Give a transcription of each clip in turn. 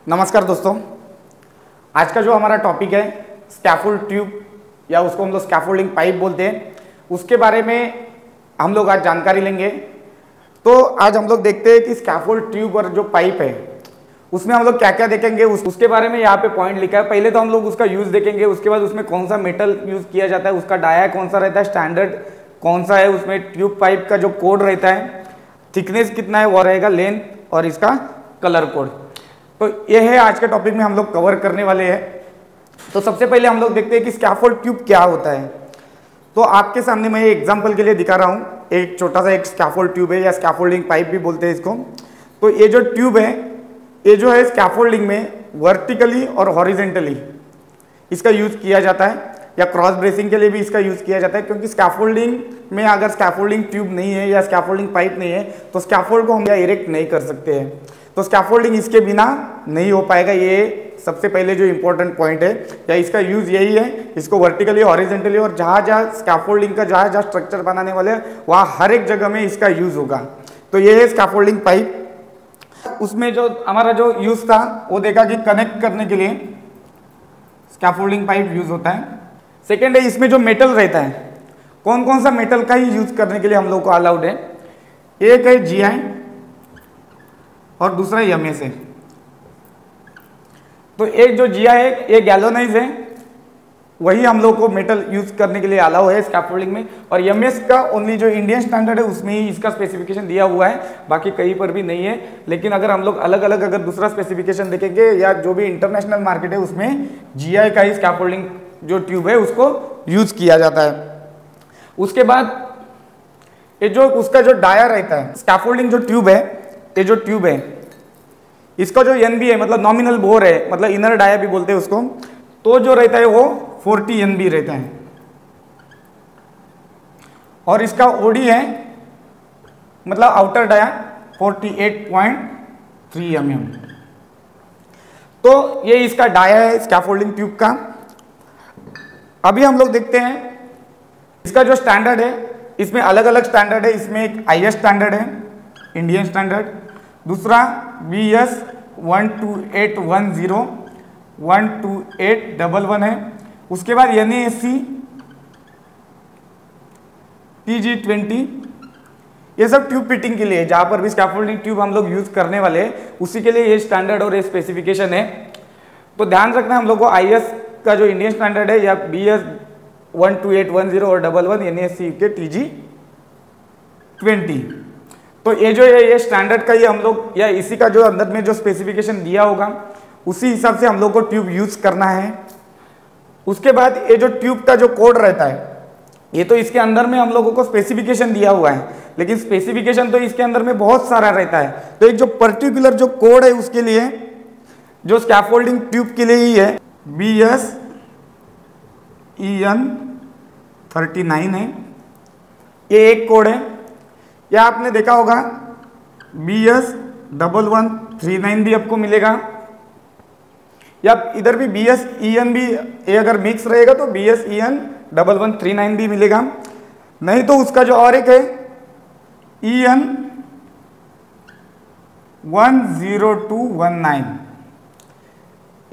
नमस्कार दोस्तों, आज का जो हमारा टॉपिक है स्कैफोल्ड ट्यूब या उसको हम लोग स्कैफोल्डिंग पाइप बोलते हैं, उसके बारे में हम लोग आज जानकारी लेंगे। तो आज हम लोग देखते हैं कि स्कैफोल्ड ट्यूब और जो पाइप है उसमें हम लोग क्या क्या देखेंगे, उसके बारे में यहाँ पे पॉइंट लिखा है। पहले तो हम लोग उसका यूज़ देखेंगे, उसके बाद उसमें कौन सा मेटल यूज़ किया जाता है, उसका डाया कौन सा रहता है, स्टैंडर्ड कौन सा है, उसमें ट्यूब पाइप का जो कोड रहता है, थिकनेस कितना है वो रहेगा, लेंथ और इसका कलर कोड। तो ये है आज के टॉपिक में हम लोग कवर करने वाले हैं। तो सबसे पहले हम लोग देखते हैं कि स्कैफोल्ड ट्यूब क्या होता है। तो आपके सामने मैं एग्जांपल के लिए दिखा रहा हूँ, एक छोटा सा एक स्कैफोल्ड ट्यूब है या स्कैफोल्डिंग पाइप भी बोलते हैं इसको। तो ये जो ट्यूब है ये जो है स्कैफोल्डिंग में वर्टिकली और हॉरिजेंटली इसका यूज किया जाता है, या क्रॉस ब्रेसिंग के लिए भी इसका यूज किया जाता है। क्योंकि स्कैफोल्डिंग में अगर स्कैफोल्डिंग ट्यूब नहीं है या स्कैफोल्डिंग पाइप नहीं है तो स्कैफोल्ड को हम इरेक्ट नहीं कर सकते हैं। तो स्कैफोल्डिंग इसके बिना नहीं हो पाएगा। ये सबसे पहले जो इंपॉर्टेंट पॉइंट है, या इसका यूज यही है, इसको वर्टिकली हॉरिजेंटली और जहाँ जहाँ स्कैफोल्डिंग का जहाँ स्ट्रक्चर बनाने वाले वहाँ हर एक जगह में इसका यूज होगा। तो ये है स्कैफोल्डिंग पाइप। उसमें जो हमारा जो यूज था वो देखा कि कनेक्ट करने के लिए स्कैफोल्डिंग पाइप यूज होता है। सेकेंड है, इसमें जो मेटल रहता है, कौन कौन सा मेटल का ही यूज करने के लिए हम लोग को अलाउड है। एक है GI और दूसरा MS है। तो एक जो GI है ये गैल्वेनाइज है, वही हम लोग को मेटल यूज करने के लिए अलाउ है स्कैफोल्डिंग में। और MS का ओनली जो इंडियन स्टैंडर्ड है उसमें ही इसका स्पेसिफिकेशन दिया हुआ है, बाकी कहीं पर भी नहीं है। लेकिन अगर हम लोग अलग अलग अगर दूसरा स्पेसिफिकेशन देखेंगे या जो भी इंटरनेशनल मार्केट है उसमें GI का ही स्कैफोल्डिंग जो ट्यूब है उसको यूज किया जाता है। उसके बाद ये जो उसका जो डाया रहता है, स्कैफोल्डिंग जो ट्यूब है, ये जो ट्यूब है इसका जो NB है मतलब नॉमिनल बोर है, मतलब इनर डाया भी बोलते हैं उसको, तो जो रहता है वो 40 NB रहता है। और इसका OD है मतलब आउटर डाया 48.3 mm। तो ये इसका डाया है स्कैफोल्डिंग ट्यूब का। अभी हम लोग देखते हैं इसका जो स्टैंडर्ड है, इसमें अलग अलग स्टैंडर्ड है। इसमें एक IS स्टैंडर्ड है, इंडियन स्टैंडर्ड, दूसरा BS 12810 12811 है। उसके बाद NASC TG20, ये सब ट्यूब फिटिंग के लिए जहाँ पर भी स्कैफोल्डिंग ट्यूब हम लोग यूज करने वाले हैं उसी के लिए ये स्टैंडर्ड और ये स्पेसिफिकेशन है। तो ध्यान रखना हम लोग को IS का जो इंडियन स्टैंडर्ड है या BS 12810 और 11 NASC के TG20। तो ये जो है ये स्टैंडर्ड का ही हम लोग या इसी का जो अंदर में जो स्पेसिफिकेशन दिया होगा उसी हिसाब से हम लोग को ट्यूब यूज करना है। उसके बाद ये जो ट्यूब का जो कोड रहता है, ये तो इसके अंदर में हम लोगों को स्पेसिफिकेशन दिया हुआ है, लेकिन स्पेसिफिकेशन तो इसके अंदर में बहुत सारा रहता है। तो एक जो पर्टिकुलर जो कोड है उसके लिए जो स्कैफोल्डिंग ट्यूब के लिए ही है, BS EN 39 है, ये एक कोड है। या आपने देखा होगा BS 1139 भी आपको मिलेगा, या इधर भी BS EN भी, ये अगर मिक्स रहेगा तो BS EN 1139 भी मिलेगा। नहीं तो उसका जो और एक है EN 10219,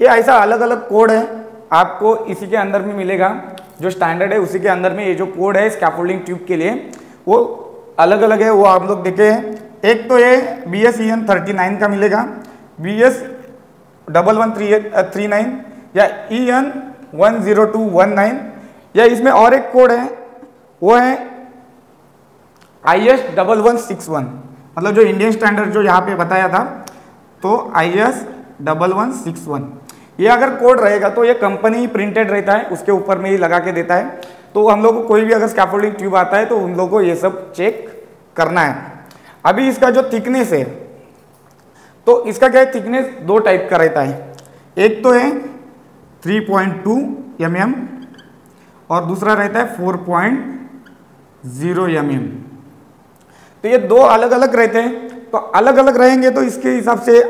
ये ऐसा अलग अलग कोड है, आपको इसी के अंदर में मिलेगा। जो स्टैंडर्ड है उसी के अंदर में ये जो कोड है स्कैफोल्डिंग ट्यूब के लिए वो अलग अलग है, वो आप लोग देखे हैं। एक तो ये BS EN 39 का मिलेगा, BS 1139 या EN 10219, या इसमें और एक कोड है वो है IS 1161, मतलब जो इंडियन स्टैंडर्ड जो यहाँ पे बताया था, तो IS 1161। ये अगर कोड रहेगा तो ये कंपनी ही प्रिंटेड रहता है, उसके ऊपर में ही लगा के देता है। तो हम लोग को कोई भी अगर स्कैफोल्डिंग ट्यूब आता है तो उन लोगों को ये सब चेक करना है। अभी इसका जो थिकनेस है, तो इसका क्या है, थिकनेस दो टाइप का रहता है। एक तो है 3.2 mm और दूसरा रहता है 4.0 mm। तो ये दो अलग अलग रहते हैं, तो अलग अलग रहेंगे तो इसके हिसाब से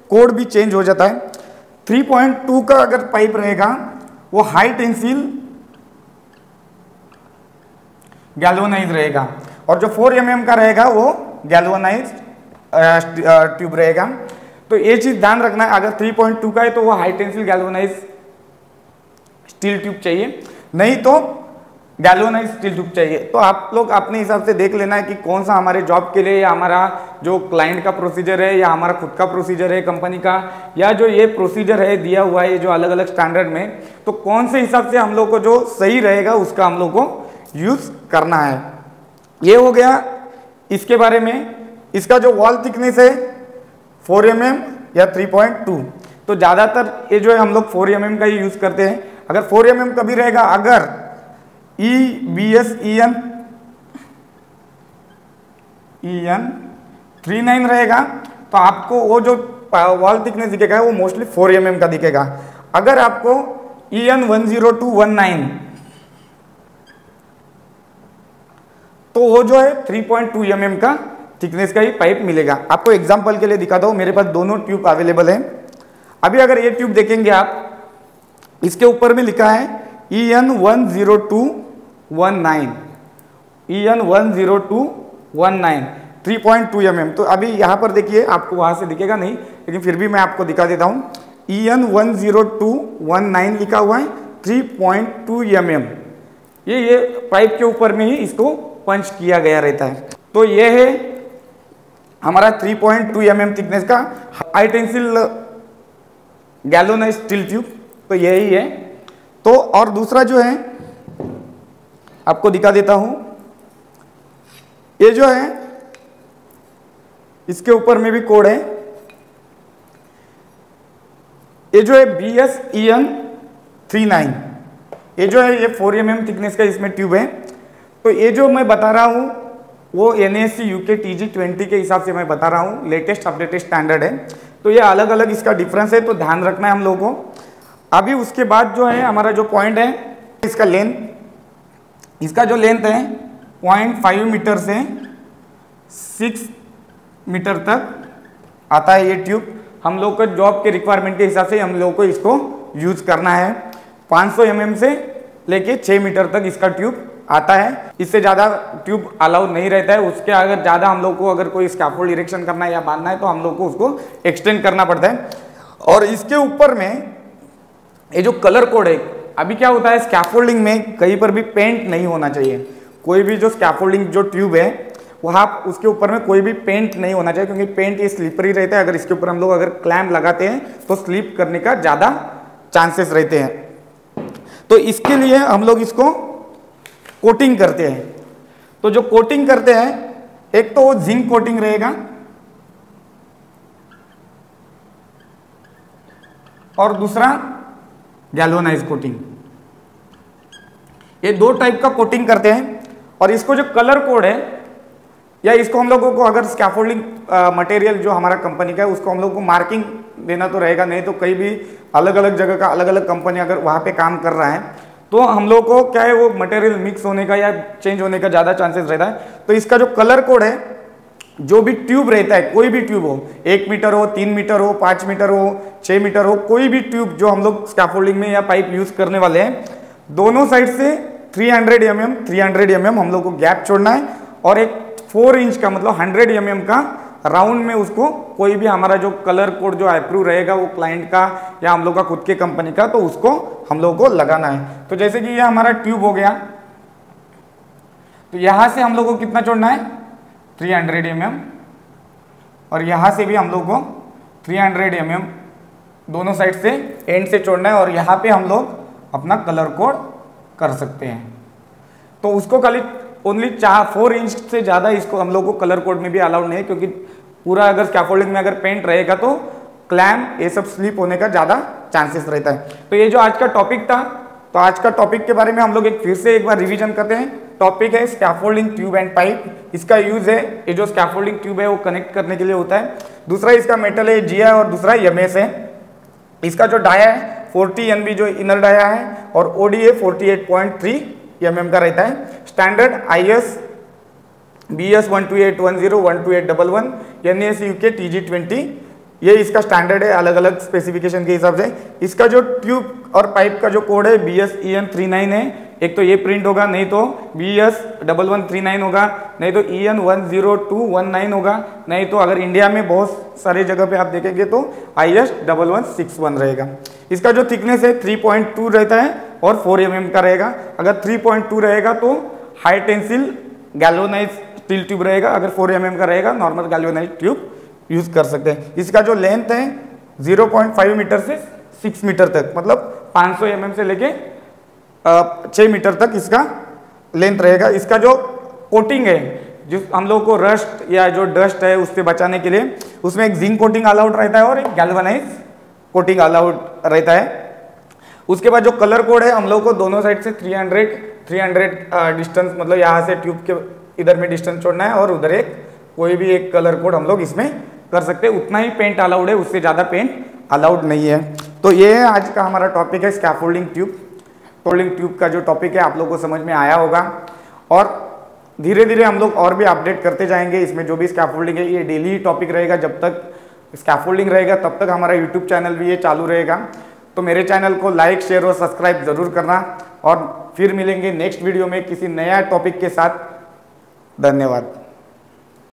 कोड भी चेंज हो जाता है। 3.2 का अगर पाइप रहेगा वो हाई टेंसिल गैल्वेनाइज रहेगा, और जो 4 mm का रहेगा वो गैल्वेनाइज ट्यूब रहेगा। तो ये चीज ध्यान रखना है, अगर 3.2 का है तो वो high tensile galvanise steel tube चाहिए, नहीं तो गैल्वेनाइज स्टील ट्यूब चाहिए। तो आप लोग अपने हिसाब से देख लेना है कि कौन सा हमारे जॉब के लिए, या हमारा जो क्लाइंट का प्रोसीजर है, या हमारा खुद का प्रोसीजर है कंपनी का, या जो ये प्रोसीजर है दिया हुआ है जो अलग अलग स्टैंडर्ड में, तो कौन से हिसाब से हम लोग को जो सही रहेगा उसका हम लोग को यूज करना है। ये हो गया इसके बारे में। इसका जो वॉल थिकनेस है 4 mm या 3.2, तो ज़्यादातर ये जो है हम लोग 4 mm का ही यूज करते हैं। अगर 4 mm कभी रहेगा, अगर EBS EN 39 रहेगा तो आपको वो जो वॉल थिकनेस दिखेगा वो मोस्टली 4 mm का दिखेगा। अगर आपको EN 10219 तो वो जो है 3.2 mm का थिकनेस का ही पाइप मिलेगा। आपको एग्जांपल के लिए दिखाता हूं, मेरे पास दोनों ट्यूब अवेलेबल है। अभी अगर ये ट्यूब देखेंगे आप, इसके ऊपर में लिखा है EN 10219, EN 10219 3.2 mm। तो अभी यहाँ पर देखिए, आपको वहाँ से दिखेगा नहीं, लेकिन फिर भी मैं आपको दिखा देता हूँ। EN 10219 लिखा हुआ है 3.2 mm। ये पाइप के ऊपर में ही इसको पंच किया गया रहता है। तो ये है हमारा 3.2 mm थिकनेस का high tensile galvanise steel tube, तो यही है। तो और दूसरा जो है आपको दिखा देता हूं, ये जो है इसके ऊपर में भी कोड है, ये जो है BS EN 39, ये जो है ये 4 mm थिकनेस का इसमें ट्यूब है। तो ये जो मैं बता रहा हूं वो NASC UK TG20 के हिसाब से मैं बता रहा हूँ, लेटेस्ट अपडेटेड स्टैंडर्ड है। तो ये अलग अलग इसका डिफरेंस है, तो ध्यान रखना है हम लोगों को। अभी उसके बाद जो है हमारा जो पॉइंट है, इसका लेंथ, इसका जो लेंथ है 0.5 मीटर से 6 मीटर तक आता है ये ट्यूब। हम लोग का जॉब के रिक्वायरमेंट के हिसाब से हम लोग को इसको यूज करना है। 500 mm से लेके 6 मीटर तक इसका ट्यूब आता है, इससे ज़्यादा ट्यूब अलाउड नहीं रहता है। उसके अगर ज़्यादा हम लोग को अगर कोई स्कैफोल्ड इरेक्शन करना है या बांधना है तो हम लोग को उसको एक्सटेंड करना पड़ता है। और इसके ऊपर में ये जो कलर कोड है, अभी क्या होता है स्कैफोल्डिंग में कहीं पर भी पेंट नहीं होना चाहिए। कोई भी जो स्कैफोल्डिंग जो ट्यूब है वहाँ उसके ऊपर में कोई भी पेंट नहीं होना चाहिए, क्योंकि पेंट ये स्लिपरी रहता है। अगर इसके ऊपर हम लोग अगर क्लैम्प लगाते हैं तो स्लिप करने का ज़्यादा चांसेस रहते हैं। तो इसके लिए हम लोग इसको कोटिंग करते हैं। तो जो कोटिंग करते हैं, एक तो वो जिंक कोटिंग रहेगा और दूसरा गैल्वेनाइज कोटिंग। ये दो टाइप का कोटिंग करते हैं। और इसको जो कलर कोड है, या इसको हम लोगों को अगर स्कैफोल्डिंग मटेरियल जो हमारा कंपनी का है उसको हम लोग को मार्किंग देना तो रहेगा, नहीं तो कहीं भी अलग अलग जगह का अलग अलग कंपनी अगर वहाँ पे काम कर रहा है तो हम लोग को क्या है वो मटेरियल मिक्स होने का या चेंज होने का ज़्यादा चांसेस रहता है। तो इसका जो कलर कोड है, जो भी ट्यूब रहता है, कोई भी ट्यूब हो, 1 मीटर हो, 3 मीटर हो, 5 मीटर हो, 6 मीटर हो, कोई भी ट्यूब जो हम लोग स्कैफोल्डिंग में या पाइप यूज करने वाले हैं, दोनों साइड से 300 mm हम लोग को गैप छोड़ना है। और एक 4 इंच का मतलब 100 mm का राउंड में उसको कोई भी हमारा जो कलर कोड जो अप्रूव रहेगा वो क्लाइंट का या हम लोग का खुद के कंपनी का, तो उसको हम लोग को लगाना है। तो जैसे कि ये हमारा ट्यूब हो गया, तो यहां से हम लोग को कितना छोड़ना है 300 mm, और यहां से भी हम लोग को 300 mm दोनों साइड से एंड से छोड़ना है। और यहाँ पे हम लोग अपना कलर कोड कर सकते हैं। तो उसको खाली ओनली 4 इंच से ज़्यादा इसको हम लोग को कलर कोड में भी अलाउड नहीं है, क्योंकि पूरा अगर स्कैफोल्डिंग में अगर पेंट रहेगा तो क्लैम्प ये सब स्लिप होने का ज़्यादा चांसेस रहता है। तो ये जो आज का टॉपिक था, तो आज का टॉपिक के बारे में हम लोग फिर से एक बार रिवीजन करते हैं। टॉपिक है स्कैफोल्डिंग ट्यूब एंड पाइप। इसका यूज है, ये जो स्कैफोल्डिंग ट्यूब है वो कनेक्ट करने के लिए होता है। दूसरा इसका मेटल है GI और दूसरा MS है। इसका जो डाया है 40 NB जो इनर डाया है, और ODA 48.3 mm का रहता है। Standard IS BS 12810 12811 NASC UK TG20, ये इसका स्टैंडर्ड है अलग अलग स्पेसिफिकेशन के हिसाब से। इसका जो ट्यूब और पाइप का जो कोड है BS EN 39 है, एक तो ये प्रिंट होगा, नहीं तो BS1139 होगा, नहीं तो EN10219 होगा, नहीं तो अगर इंडिया में बहुत सारे जगह पे आप देखेंगे तो IS1161 रहेगा। इसका जो थिकनेस है 3.2 रहता है और 4 mm का रहेगा। अगर 3.2 रहेगा तो high tensile galvanise steel tube रहेगा, अगर 4 mm का रहेगा नॉर्मल गैल्वेनाइज ट्यूब यूज कर सकते हैं। इसका जो लेंथ है 0.5 मीटर से 6 मीटर तक, मतलब 500 mm से लेके 6 मीटर तक इसका लेंथ रहेगा। इसका जो कोटिंग है, जो हम लोग को रस्ट या जो डस्ट है उससे बचाने के लिए, उसमें एक जिंक कोटिंग अलाउड रहता है और एक गैल्वेनाइज कोटिंग अलाउड रहता है। उसके बाद जो कलर कोड है, हम लोग को दोनों साइड से 300 डिस्टेंस, मतलब यहाँ से ट्यूब के इधर में डिस्टेंस छोड़ना है और उधर एक कोई भी एक कलर कोड हम लोग इसमें कर सकते हैं। उतना ही पेंट अलाउड है, उससे ज़्यादा पेंट अलाउड नहीं है। तो ये है आज का हमारा टॉपिक है स्कैफोल्डिंग ट्यूब। स्कैफोल्डिंग ट्यूब का जो टॉपिक है आप लोग को समझ में आया होगा और धीरे धीरे हम लोग और भी अपडेट करते जाएंगे। इसमें जो भी स्कैफोल्डिंग है ये डेली टॉपिक रहेगा, जब तक स्कैफोल्डिंग रहेगा तब तक हमारा यूट्यूब चैनल भी ये चालू रहेगा। तो मेरे चैनल को लाइक, शेयर और सब्सक्राइब जरूर करना और फिर मिलेंगे नेक्स्ट वीडियो में किसी नया टॉपिक के साथ। धन्यवाद।